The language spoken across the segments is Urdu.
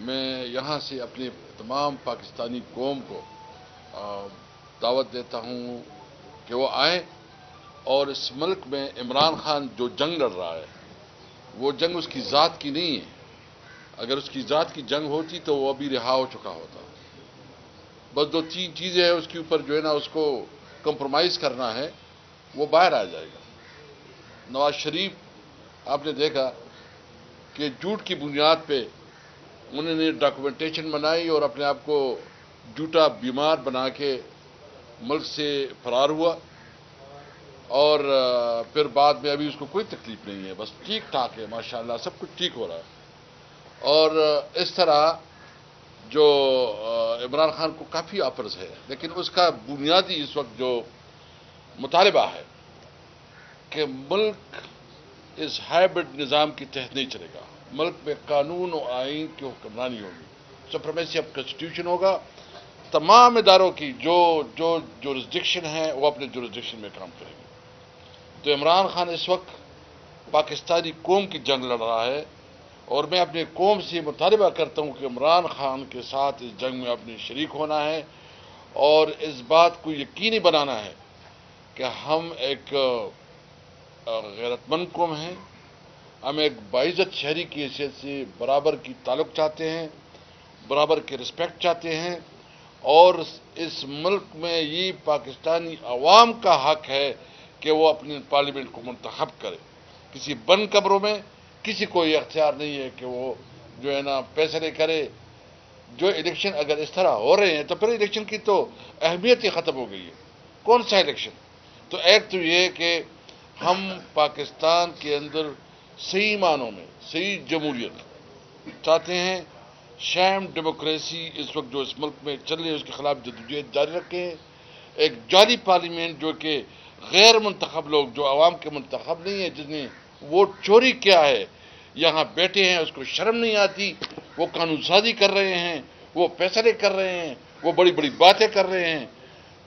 میں یہاں سے اپنے تمام پاکستانی قوم کو دعوت دیتا ہوں کہ وہ آئیں اور اس ملک میں عمران خان جو جنگ لڑ رہا ہے وہ جنگ اس کی ذات کی نہیں ہے. اگر اس کی ذات کی جنگ ہوتی تو وہ ابھی رہا ہو چکا ہوتا. بس دو تین چیزیں ہیں اس کے اوپر جو ہے نا اس کو کمپرومائز کرنا ہے، وہ باہر آ جائے گا. نواز شریف آپ نے دیکھا کہ جھوٹ کی بنیاد پہ انہوں نے ڈاکومنٹیشن بنائی اور اپنے آپ کو جھوٹا بیمار بنا کے ملک سے فرار ہوا، اور پھر بعد میں ابھی اس کو کوئی تکلیف نہیں ہے، بس ٹھیک ٹھاک ہے، ماشاءاللہ سب کچھ ٹھیک ہو رہا ہے. اور اس طرح جو عمران خان کو کافی آفرز ہے، لیکن اس کا بنیادی اس وقت جو مطالبہ ہے کہ ملک اس ہائبرڈ نظام کے تحت نہیں چلے گا. ملک میں قانون و آئین کی حکمرانی ہوگی، سپریمیسی آف کنسٹیٹیوشن ہوگا. تمام اداروں کی جو جورسڈکشن ہے وہ اپنے جورسڈکشن میں کام کریں گے. تو عمران خان اس وقت پاکستانی قوم کی جنگ لڑ رہا ہے، اور میں اپنے قوم سے مطالبہ کرتا ہوں کہ عمران خان کے ساتھ اس جنگ میں اپنے شریک ہونا ہے، اور اس بات کو یقینی بنانا ہے کہ ہم ایک غیرت مند قوم ہیں. ہم ایک باعزت شہری کی حیثیت سے برابر کی تعلق چاہتے ہیں، برابر کے رسپیکٹ چاہتے ہیں، اور اس ملک میں یہ پاکستانی عوام کا حق ہے کہ وہ اپنی پارلیمنٹ کو منتخب کرے. کسی بند کمروں میں کسی کو یہ اختیار نہیں ہے کہ وہ جو ہے نا فیصلے کرے. جو الیکشن اگر اس طرح ہو رہے ہیں تو پھر الیکشن کی تو اہمیت ہی ختم ہو گئی ہے. کون سا الیکشن؟ تو ایک تو یہ کہ ہم پاکستان کے اندر صحیح معنوں میں صحیح جمہوریت چاہتے ہیں. شام ڈیموکریسی اس وقت جو اس ملک میں چل رہی ہے اس کے خلاف جدوجہد جاری رکھیں. ایک جعلی پارلیمنٹ جو کہ غیر منتخب لوگ جو عوام کے منتخب نہیں ہیں، جس نے ووٹ چوری کیا ہے، یہاں بیٹھے ہیں، اس کو شرم نہیں آتی، وہ قانون سازی کر رہے ہیں، وہ فیصلے کر رہے ہیں، وہ بڑی بڑی باتیں کر رہے ہیں.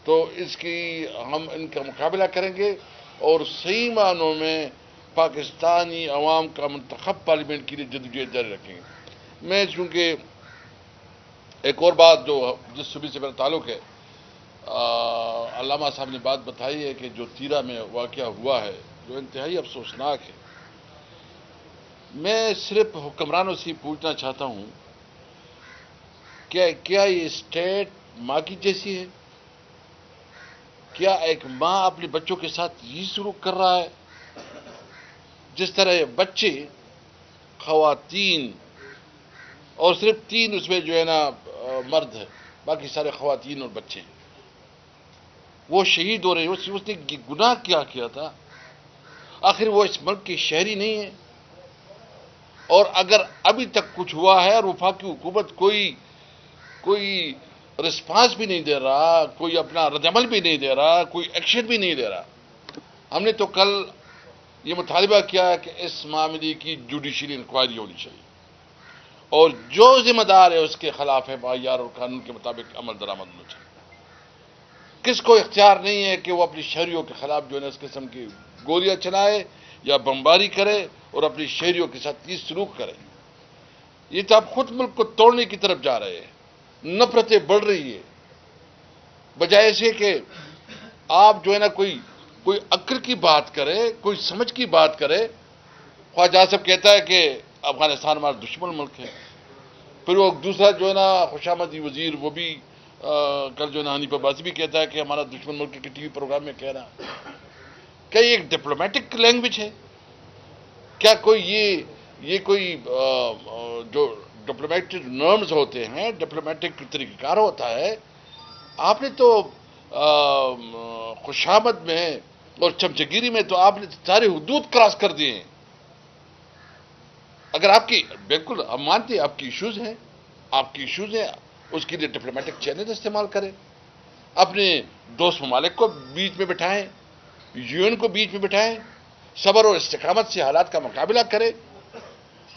تو اس کی ہم ان کا مقابلہ کریں گے اور صحیح معنوں میں پاکستانی عوام کا منتخب پارلیمنٹ کے لیے جدوجہد جاری رکھیں گے. میں چونکہ ایک اور بات جو جس صوبے سے میرا تعلق ہے، علامہ صاحب نے بات بتائی ہے کہ جو تیرا میں واقعہ ہوا ہے جو انتہائی افسوسناک ہے. میں صرف حکمرانوں سے پوچھنا چاہتا ہوں کہ کیا یہ اسٹیٹ ماں کی جیسی ہے؟ کیا ایک ماں اپنے بچوں کے ساتھ یہ سلوک کر رہا ہے؟ جس طرح یہ بچے، خواتین، اور صرف 3 اس میں جو ہے نا مرد ہے، باقی سارے خواتین اور بچے ہیں، وہ شہید ہو رہے ہیں. اس نے گناہ کیا تھا؟ آخر وہ اس ملک کی شہری نہیں ہے؟ اور اگر ابھی تک کچھ ہوا ہے اور وفاقی حکومت کوئی رسپانس بھی نہیں دے رہا، کوئی اپنا رد عمل بھی نہیں دے رہا، کوئی ایکشن بھی نہیں دے رہا. ہم نے تو کل یہ مطالبہ کیا کہ اس معاملے کی جوڈیشل انکوائری ہونی چاہیے، اور جو ذمہ دار ہے اس کے خلاف ایف آئی آر اور قانون کے مطابق عمل درآمد ہونا چاہیے. کس کو اختیار نہیں ہے کہ وہ اپنی شہریوں کے خلاف جو ہے اس قسم کی گولیاں چلائے یا بمباری کرے اور اپنی شہریوں کے ساتھ یہ سلوک کرے؟ یہ تو آپ خود ملک کو توڑنے کی طرف جا رہے ہیں. نفرتیں بڑھ رہی ہے، بجائے سے کہ آپ جو ہے نا کوئی عقل کی بات کرے، کوئی سمجھ کی بات کرے. خواجہ صاحب کہتا ہے کہ افغانستان ہمارا دشمن ملک ہے، پھر وہ دوسرا جو ہے نا خوشامدی وزیر وہ بھی کل جو ہے نا حنیف عباسی بھی کہتا ہے کہ ہمارا دشمن ملک کے ٹی وی پروگرام میں کہہ رہا. کیا یہ ایک ڈپلومیٹک لینگویج ہے؟ کیا کوئی یہ کوئی جو ڈپلومیٹک نرمز ہوتے ہیں، ڈپلومیٹک طریقہ کار ہوتا ہے؟ آپ نے تو خوشامد میں اور چمچگیری میں تو آپ نے سارے حدود کراس کر دیے ہیں. اگر آپ کی، بالکل ہم مانتے ہیں آپ کی ایشوز ہیں، اس کے لیے ڈپلومیٹک چینل استعمال کریں، اپنے دوست ممالک کو بیچ میں بٹھائیں، یو این کو بیچ میں بٹھائیں، صبر اور استقامت سے حالات کا مقابلہ کریں.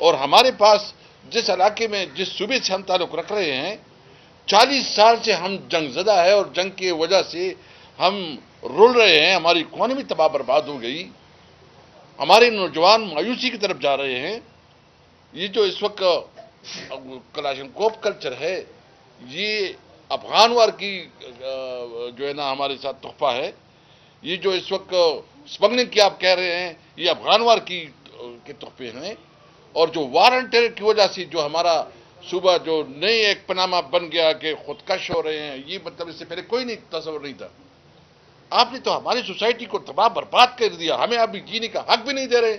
اور ہمارے پاس جس علاقے میں جس صوبے سے ہم تعلق رکھ رہے ہیں، 40 سال سے ہم جنگ زدہ ہے، اور جنگ کی وجہ سے ہم رول رہے ہیں، ہماری اکانومی تباہ برباد ہو گئی، ہمارے نوجوان مایوسی کی طرف جا رہے ہیں. یہ جو اس وقت کلاشنکوف کلچر ہے، یہ افغان وار کی جو ہے نا ہمارے ساتھ تحفہ ہے. یہ جو اس وقت اسمگلنگ کی آپ کہہ رہے ہیں، یہ افغان وار کی کے تحفے ہیں. اور جو وار اینڈ ٹیرر کی وجہ سے جو ہمارا صوبہ جو نئے ایک پناما بن گیا کہ خودکش ہو رہے ہیں، یہ مطلب اس سے پہلے کوئی نہیں تصور نہیں تھا. آپ نے تو ہماری سوسائٹی کو تباہ برباد کر دیا، ہمیں ابھی جینے کا حق بھی نہیں دے رہے.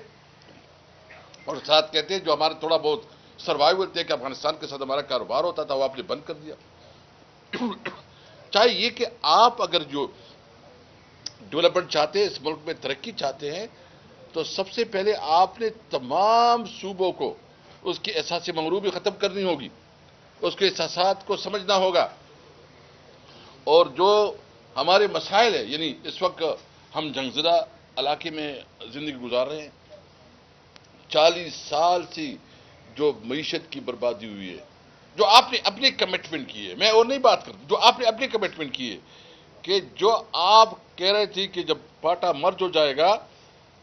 اور ساتھ کہتے ہیں جو ہمارا تھوڑا بہت سروائیول تھے کہ افغانستان کے ساتھ ہمارا کاروبار ہوتا تھا وہ آپ نے بند کر دیا. چاہے یہ کہ آپ اگر جو ڈیولپمنٹ چاہتے ہیں، اس ملک میں ترقی چاہتے ہیں، تو سب سے پہلے آپ نے تمام صوبوں کو اس کی احساس مغروبی ختم کرنی ہوگی، اس کے احساسات کو سمجھنا ہوگا. اور جو ہمارے مسائل ہیں، یعنی اس وقت ہم جنگ زدہ علاقے میں زندگی گزار رہے ہیں. 40 سال سے جو معیشت کی بربادی ہوئی ہے، جو آپ نے اپنی کمٹمنٹ کی ہے، میں اور نہیں بات کرتا، جو آپ نے اپنی کمٹمنٹ کی ہے کہ جو آپ کہہ رہے تھے کہ جب پاٹا مرج ہو جائے گا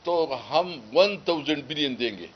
تو ہم 1000 بلین دیں گے.